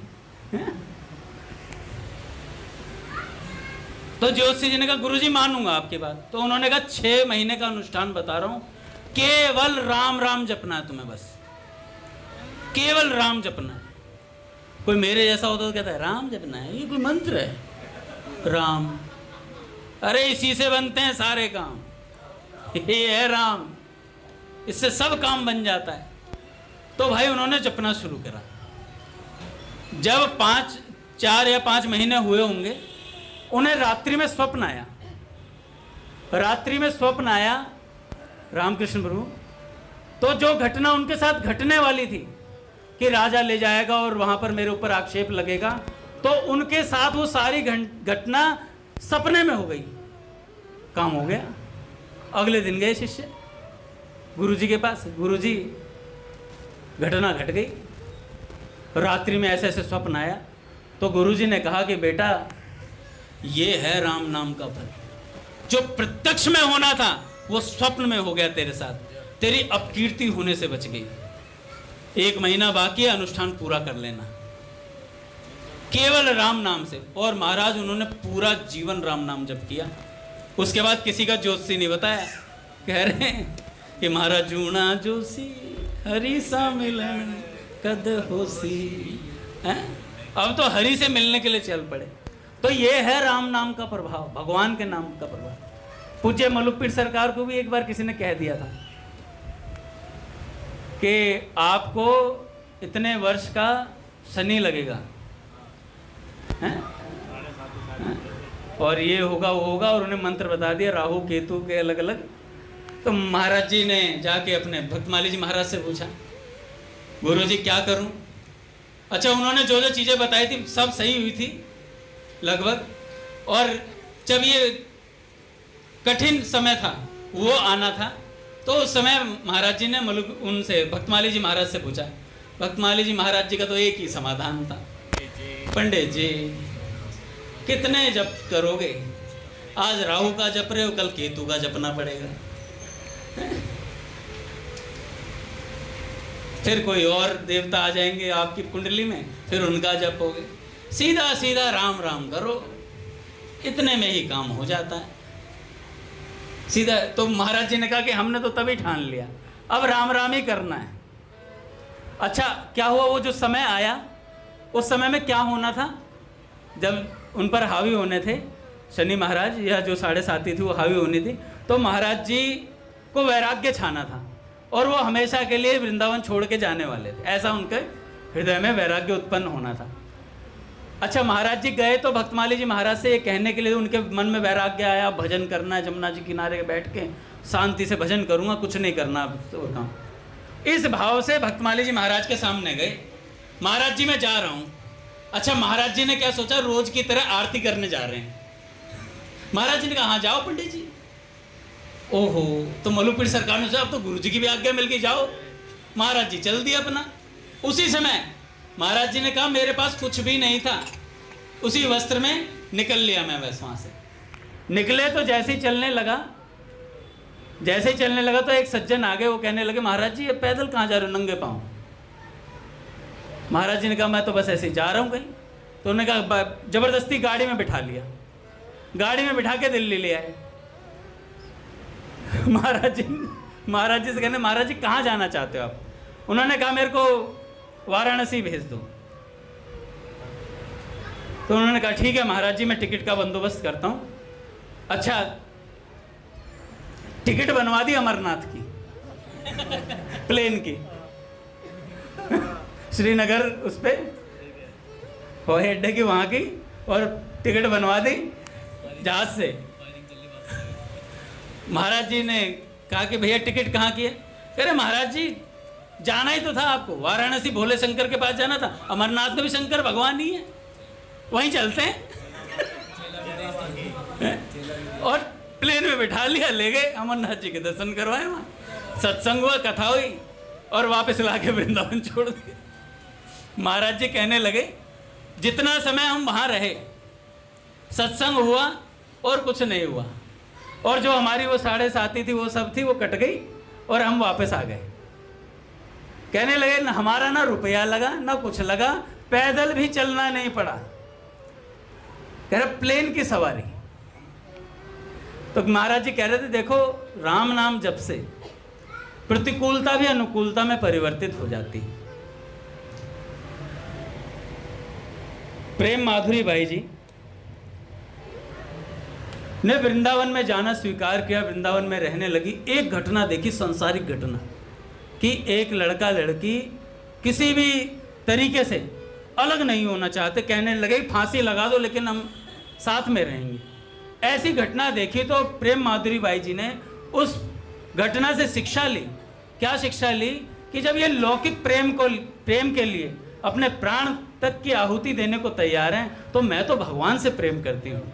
Speaker 1: तो ज्योतिषी जी ने कहा गुरुजी मानूंगा आपकी बात। तो उन्होंने कहा 6 महीने का अनुष्ठान बता रहा हूं, केवल राम राम जपना है तुम्हें, बस केवल राम जपना है। कोई मेरे जैसा होता तो कहता है राम जपना है, ये कोई मंत्र है राम? अरे इसी से बनते हैं सारे काम, ये है राम, इससे सब काम बन जाता है। तो भाई उन्होंने जपना शुरू करा। जब 4 या 5 महीने हुए होंगे, उन्हें रात्रि में स्वप्न आया, रात्रि में स्वप्न आया रामकृष्ण प्रभु। तो जो घटना उनके साथ घटने वाली थी कि राजा ले जाएगा और वहां पर मेरे ऊपर आक्षेप लगेगा, तो उनके साथ वो सारी घटना सपने में हो गई, काम हो गया। अगले दिन गए शिष्य गुरुजी के पास, गुरुजी घटना घट गई, रात्रि में ऐसे ऐसे स्वप्न आया। तो गुरुजी ने कहा कि बेटा ये है राम नाम का फल, जो प्रत्यक्ष में होना था वो स्वप्न में हो गया तेरे साथ, तेरी अपकीर्ति होने से बच गई। 1 महीना बाकी है, अनुष्ठान पूरा कर लेना केवल राम नाम से। और महाराज उन्होंने पूरा जीवन राम नाम जप किया। उसके बाद किसी का ज्योतिषी नहीं बताया, कह रहे हैं कि महाराज जूना जोशी हरि सा मिलन कद होसी है। अब तो हरि से मिलने के लिए चल पड़े। तो ये है राम नाम का प्रभाव, भगवान के नाम का प्रभाव। पूज्य मलुकपीर सरकार को भी एक बार किसी ने कह दिया था कि आपको इतने वर्ष का शनि लगेगा है? और ये होगा वो होगा, और उन्हें मंत्र बता दिया राहु केतु के अलग अलग। तो महाराज जी ने जाके अपने भक्तमाली जी महाराज से पूछा गुरु जी क्या करूं? अच्छा उन्होंने जो जो चीज़ें बताई थी सब सही हुई थी लगभग, और जब ये कठिन समय था वो आना था, तो उस समय महाराज जी ने उनसे भक्तमाली जी महाराज से पूछा। भक्तमाली जी महाराज जी का तो एक ही समाधान था, पंडित जी कितने जप करोगे? आज राहु का जप रहे हो, कल केतु का जपना पड़ेगा। फिर कोई और देवता आ जाएंगे आपकी कुंडली में, फिर उनका जपोगे। सीधा सीधा राम राम करो, इतने में ही काम हो जाता है। सीधा। तो महाराज जी ने कहा कि हमने तो तभी ठान लिया, अब राम राम ही करना है। अच्छा क्या हुआ, वो जो समय आया उस समय में क्या होना था, जब उन पर हावी होने थे शनि महाराज या जो 7.5 थी वो हावी होनी थी, तो महाराज जी को वैराग्य छाना था और वो हमेशा के लिए वृंदावन छोड़ के जाने वाले थे, ऐसा उनके हृदय में वैराग्य उत्पन्न होना था। अच्छा महाराज जी गए तो भक्तमाली जी महाराज से ये कहने के लिए उनके मन में वैराग्य आया, भजन करना है, जमुना जी किनारे बैठ के शांति से भजन करूँगा, कुछ नहीं करना और काम। इस भाव से भक्तमाली जी महाराज के सामने गए, महाराज जी मैं जा रहा हूँ। अच्छा महाराज जी ने क्या सोचा, रोज की तरह आरती करने जा रहे हैं। महाराज जी ने कहा हाँ जाओ पंडित जी। ओहो, तो मलुपीर सरकार ने सोचा अब तो गुरु जी की भी आज्ञा मिल गई, जाओ। महाराज जी चल दिए अपना। उसी समय महाराज जी ने कहा मेरे पास कुछ भी नहीं था, उसी वस्त्र में निकल लिया मैं बस वहां से। निकले तो जैसे ही चलने लगा तो एक सज्जन आ गए, वो कहने लगे महाराज जी ये पैदल कहाँ जा रहे हो नंगे पाँव। महाराज जी ने कहा मैं तो बस ऐसे ही जा रहा हूँ कहीं। तो उन्होंने कहा जबरदस्ती गाड़ी में बिठा लिया, गाड़ी में बिठा के दिल्ली ले आए। महाराज जी से कहने महाराज जी कहाँ जाना चाहते हो आप। उन्होंने कहा मेरे को वाराणसी भेज दो। तो उन्होंने कहा ठीक है महाराज जी मैं टिकट का बंदोबस्त करता हूँ। अच्छा टिकट बनवा दी अमरनाथ की प्लेन की श्रीनगर उस पे हवाई अड्डे की वहाँ की, और टिकट बनवा दी जहाज से। महाराज जी ने कहा कि भैया टिकट कहाँ की है। कह रहे महाराज जी जाना ही तो था आपको, वाराणसी भोले शंकर के पास जाना था, अमरनाथ में भी शंकर भगवान ही है, वहीं चलते हैं। और प्लेन में बिठा लिया, ले गए अमरनाथ जी के दर्शन करवाए, वहाँ सत्संग हुआ, कथा हुई और वापस ला के वृंदावन छोड़ दिए। महाराज जी कहने लगे जितना समय हम वहाँ रहे सत्संग हुआ और कुछ नहीं हुआ, और जो हमारी वो 7.5 थी वो सब थी वो कट गई और हम वापस आ गए। कहने लगे न हमारा ना रुपया लगा ना कुछ लगा, पैदल भी चलना नहीं पड़ा, कह रहे प्लेन की सवारी। तो महाराज जी कह रहे थे देखो राम नाम जप से प्रतिकूलता भी अनुकूलता में परिवर्तित हो जाती है। प्रेम माधुरी बाई जी ने वृंदावन में जाना स्वीकार किया, वृंदावन में रहने लगी। एक घटना देखी, सांसारिक घटना, कि एक लड़का लड़की किसी भी तरीके से अलग नहीं होना चाहते, कहने लगे फांसी लगा दो लेकिन हम साथ में रहेंगे। ऐसी घटना देखी तो प्रेम माधुरी बाई जी ने उस घटना से शिक्षा ली। क्या शिक्षा ली कि जब ये लौकिक प्रेम के लिए अपने प्राण तक की आहुति देने को तैयार हैं तो मैं तो भगवान से प्रेम करती हूँ।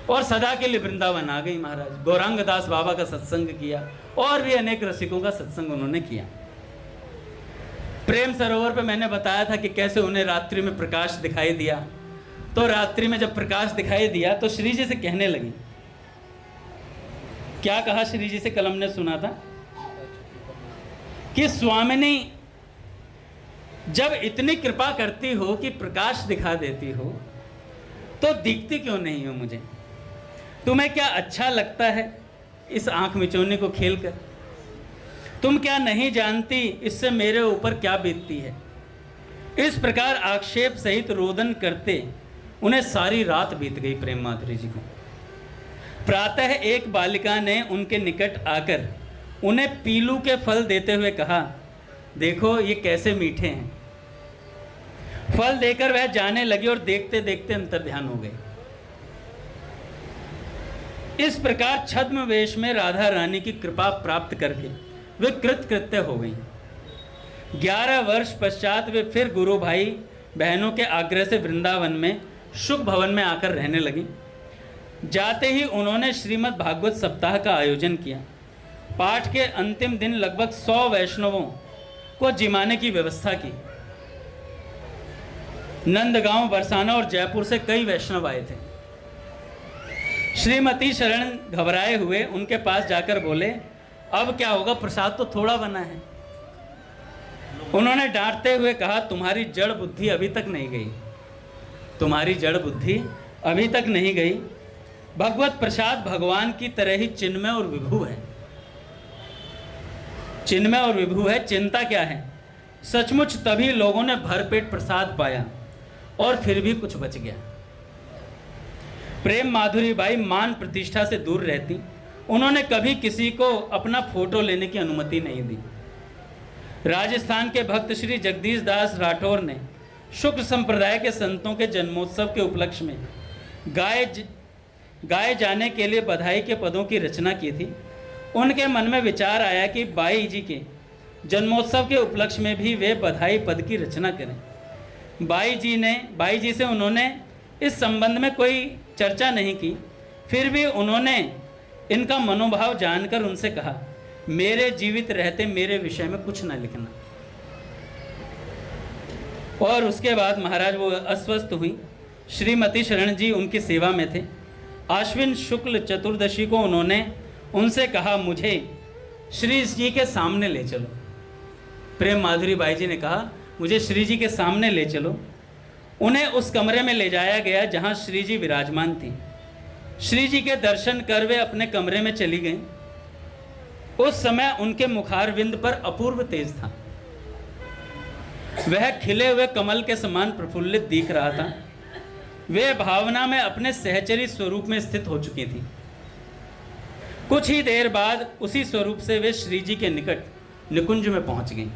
Speaker 1: और सदा के लिए वृंदावन आ गई महाराज, गौरांग दास बाबा का सत्संग किया और भी अनेक रसिकों का सत्संग उन्होंने किया। प्रेम सरोवर पे मैंने बताया था कि कैसे उन्हें रात्रि में प्रकाश दिखाई दिया। तो रात्रि में जब प्रकाश दिखाई दिया तो श्री जी से कहने लगी, क्या कहा श्री जी से कलम ने सुना था कि स्वामिनी जब इतनी कृपा करती हो कि प्रकाश दिखा देती हो तो दिखती क्यों नहीं हो मुझे? तुम्हें क्या अच्छा लगता है इस आंख मिचौने को खेलकर? तुम क्या नहीं जानती इससे मेरे ऊपर क्या बीतती है? इस प्रकार आक्षेप सहित रोदन करते उन्हें सारी रात बीत गई प्रेम माधुरी जी को। प्रातः एक बालिका ने उनके निकट आकर उन्हें पीलू के फल देते हुए कहा, देखो ये कैसे मीठे हैं। फल देकर वह जाने लगी और देखते देखते अंतर्ध्यान हो गई। इस प्रकार छद्म वेश में राधा रानी की कृपा प्राप्त करके वे कृतकृत्य हो गई। 11 वर्ष पश्चात वे फिर गुरु भाई बहनों के आग्रह से वृंदावन में शुक भवन में आकर रहने लगी। जाते ही उन्होंने श्रीमद् भागवत सप्ताह का आयोजन किया। पाठ के अंतिम दिन लगभग 100 वैष्णवों को जिमाने की व्यवस्था की। नंदगांव, बरसाना और जयपुर से कई वैष्णव आए थे। श्रीमती शरण घबराए हुए उनके पास जाकर बोले, अब क्या होगा, प्रसाद तो थोड़ा बना है। उन्होंने डांटते हुए कहा, तुम्हारी जड़ बुद्धि अभी तक नहीं गई, तुम्हारी जड़ बुद्धि अभी तक नहीं गई। भगवत प्रसाद भगवान की तरह ही चिन्मय और विभु है। चिन्मय और विभु है। चिंता क्या है? सचमुच तभी लोगों ने भरपेट प्रसाद पाया और फिर भी कुछ बच गया। प्रेम माधुरी बाई मान प्रतिष्ठा से दूर रहती। उन्होंने कभी किसी को अपना फोटो लेने की अनुमति नहीं दी। राजस्थान के भक्त श्री जगदीश दास राठौर ने शुक्ल संप्रदाय के संतों के जन्मोत्सव के उपलक्ष्य में गाए जाने के लिए बधाई के पदों की रचना की थी। उनके मन में विचार आया कि बाई जी के जन्मोत्सव के उपलक्ष्य में भी वे बधाई पद की रचना करें। बाई जी से उन्होंने इस संबंध में कोई चर्चा नहीं की। फिर भी उन्होंने इनका मनोभाव जानकर उनसे कहा, मेरे जीवित रहते मेरे विषय में कुछ न लिखना। और उसके बाद महाराज वो अस्वस्थ हुई। श्रीमती शरण जी उनकी सेवा में थे। आश्विन शुक्ल चतुर्दशी को उन्होंने उनसे कहा, मुझे श्री जी के सामने ले चलो। प्रेम माधुरी बाई जी ने कहा, मुझे श्री जी के सामने ले चलो। उन्हें उस कमरे में ले जाया गया जहां श्री जी विराजमान थी। श्री जी के दर्शन कर वे अपने कमरे में चली गईं। उस समय उनके मुखारविंद पर अपूर्व तेज था। वह खिले हुए कमल के समान प्रफुल्लित दिख रहा था। वे भावना में अपने सहचरी स्वरूप में स्थित हो चुकी थी। कुछ ही देर बाद उसी स्वरूप से वे श्री जी के निकट निकुंज में पहुंच गईं।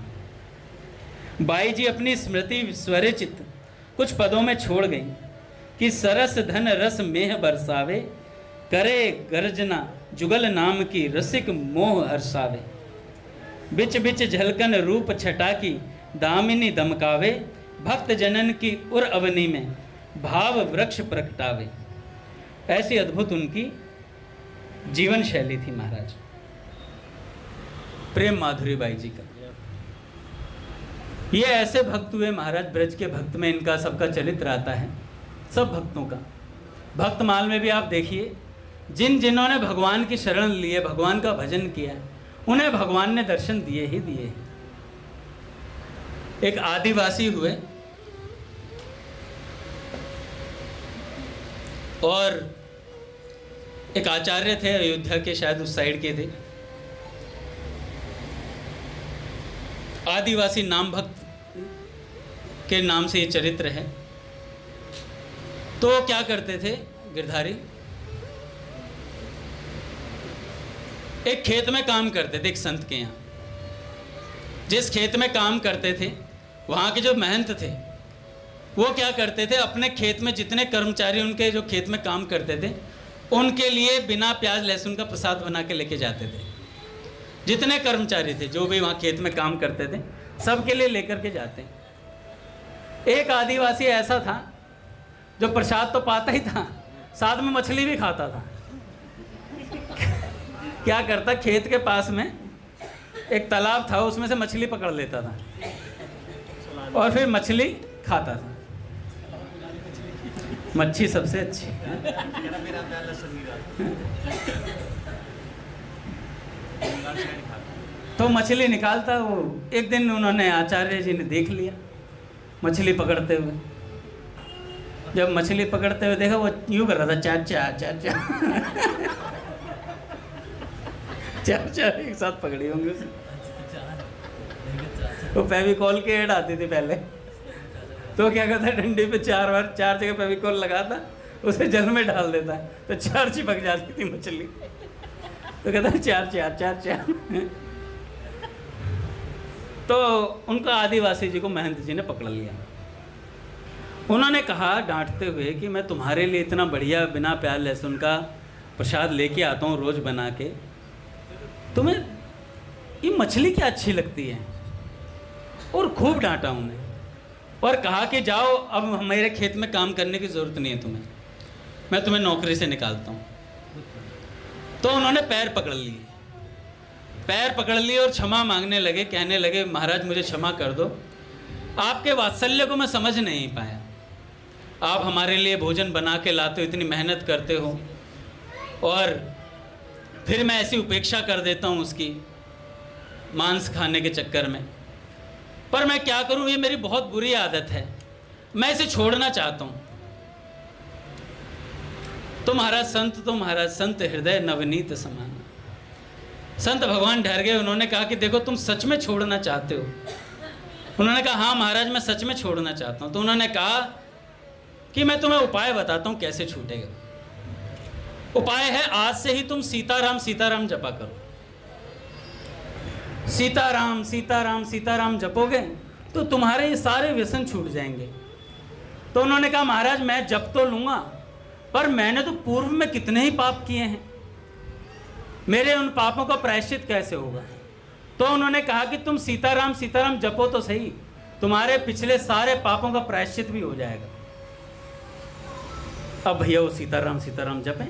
Speaker 1: बाई जी अपनी स्मृति स्वरचित कुछ पदों में छोड़ गई कि सरस धन रस मेह बरसावे, करे गर्जना जुगल नाम की रसिक मोह हर्षावे। बिच बिच झलकन रूप छटा की दामिनी दमकावे, भक्त जनन की उर अवनी में भाव वृक्ष प्रकटावे। ऐसी अद्भुत उनकी जीवन शैली थी महाराज प्रेम माधुरी बाई जी का। ये ऐसे भक्त हुए महाराज, ब्रज के भक्त में इनका सबका चरित्र आता है, सब भक्तों का। भक्तमाल में भी आप देखिए, जिन्होंने भगवान की शरण ली है, भगवान का भजन किया है, उन्हें भगवान ने दर्शन दिए ही दिए। एक आदिवासी हुए और एक आचार्य थे, अयोध्या के, शायद उस साइड के थे। आदिवासी नाम भक्त के नाम से ये चरित्र है। तो क्या करते थे गिरधारी, एक खेत में काम करते थे, एक संत के यहाँ। जिस खेत में काम करते थे वहाँ के जो महंत थे वो क्या करते थे, अपने खेत में जितने कर्मचारी उनके जो खेत में काम करते थे उनके लिए बिना प्याज लहसुन का प्रसाद बना के लेके जाते थे। जितने कर्मचारी थे जो भी वहाँ खेत में काम करते थे सबके लिए लेकर के जाते। एक आदिवासी ऐसा था जो प्रसाद तो पाता ही था, साथ में मछली भी खाता था। क्या करता, खेत के पास में एक तालाब था, उसमें से मछली पकड़ लेता था और फिर मछली खाता था। मच्छी सबसे अच्छी। तो मछली निकालता वो। एक दिन उन्होंने, आचार्य जी ने देख लिया मछली पकड़ते हुए। जब मछली पकड़ते हुए देखा वो यूं कर रहा था, चार चार चार चार चार चार एक साथ पकड़ी होंगी उसे। वो फेविकॉल की ऐड आती थी पहले, तो क्या करता, डंडी पे 4 बार 4 जगह फेविकॉल लगाता, उसे जल में डाल देता, तो 4 चिपक जाती थी मछली। तो कहता 4 4 4 4। तो उनका आदिवासी जी को महंत जी ने पकड़ लिया। उन्होंने कहा डांटते हुए कि मैं तुम्हारे लिए इतना बढ़िया बिना प्याज लहसुन का प्रसाद लेके आता हूँ रोज़ बना के, तुम्हें ये मछली क्या अच्छी लगती है। और खूब डांटा उन्हें और कहा कि जाओ, अब मेरे खेत में काम करने की ज़रूरत नहीं है तुम्हें, मैं तुम्हें नौकरी से निकालता हूँ। तो उन्होंने पैर पकड़ लिए और क्षमा मांगने लगे, कहने लगे महाराज मुझे क्षमा कर दो, आपके वात्सल्य को मैं समझ नहीं पाया। आप हमारे लिए भोजन बना के लाते हो, इतनी मेहनत करते हो, और फिर मैं ऐसी उपेक्षा कर देता हूँ उसकी मांस खाने के चक्कर में। पर मैं क्या करूँ, ये मेरी बहुत बुरी आदत है, मैं इसे छोड़ना चाहता हूँ। तुम्हारा संत हृदय नवनीत समान। संत भगवान ठहर गए, उन्होंने कहा कि देखो तुम सच में छोड़ना चाहते हो? उन्होंने कहा हाँ महाराज मैं सच में छोड़ना चाहता हूँ। तो उन्होंने कहा कि मैं तुम्हें उपाय बताता हूँ कैसे छूटेगा। उपाय है आज से ही तुम सीताराम सीताराम जपा करो। सीताराम सीताराम सीताराम जपोगे तो तुम्हारे ये सारे व्यसन छूट जाएंगे। तो उन्होंने कहा महाराज मैं जप तो लूँगा, पर मैंने तो पूर्व में कितने ही पाप किए हैं, मेरे उन पापों का प्रायश्चित कैसे होगा? तो उन्होंने कहा कि तुम सीताराम सीताराम जपो तो सही, तुम्हारे पिछले सारे पापों का प्रायश्चित भी हो जाएगा। अब भैया वो सीताराम सीताराम जपें,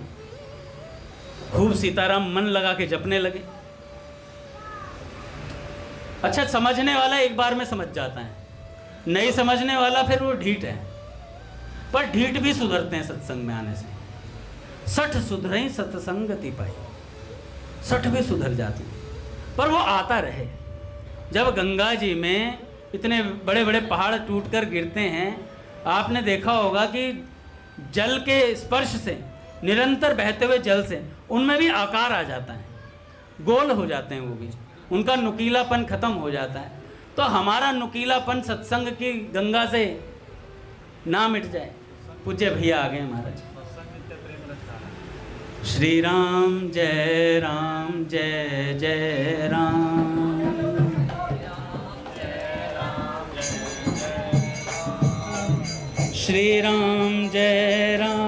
Speaker 1: खूब सीताराम मन लगा के जपने लगे। अच्छा, समझने वाला एक बार में समझ जाता है, नहीं समझने वाला फिर वो ढीठ है। पर ढीठ भी सुधरते हैं सत्संग में आने से। 60 सुधरई सत्संगति पाई, 60 भी सुधर जाते हैं, पर वो आता रहे। जब गंगा जी में इतने बड़े बड़े पहाड़ टूटकर गिरते हैं, आपने देखा होगा कि जल के स्पर्श से, निरंतर बहते हुए जल से उनमें भी आकार आ जाता है, गोल हो जाते हैं, वो भी उनका नुकीलापन खत्म हो जाता है। तो हमारा नुकीलापन सत्संग की गंगा से ना मिट जाए। पूज्य भैया आ गए महाराज। श्री राम जय जय राम। श्री राम जय राम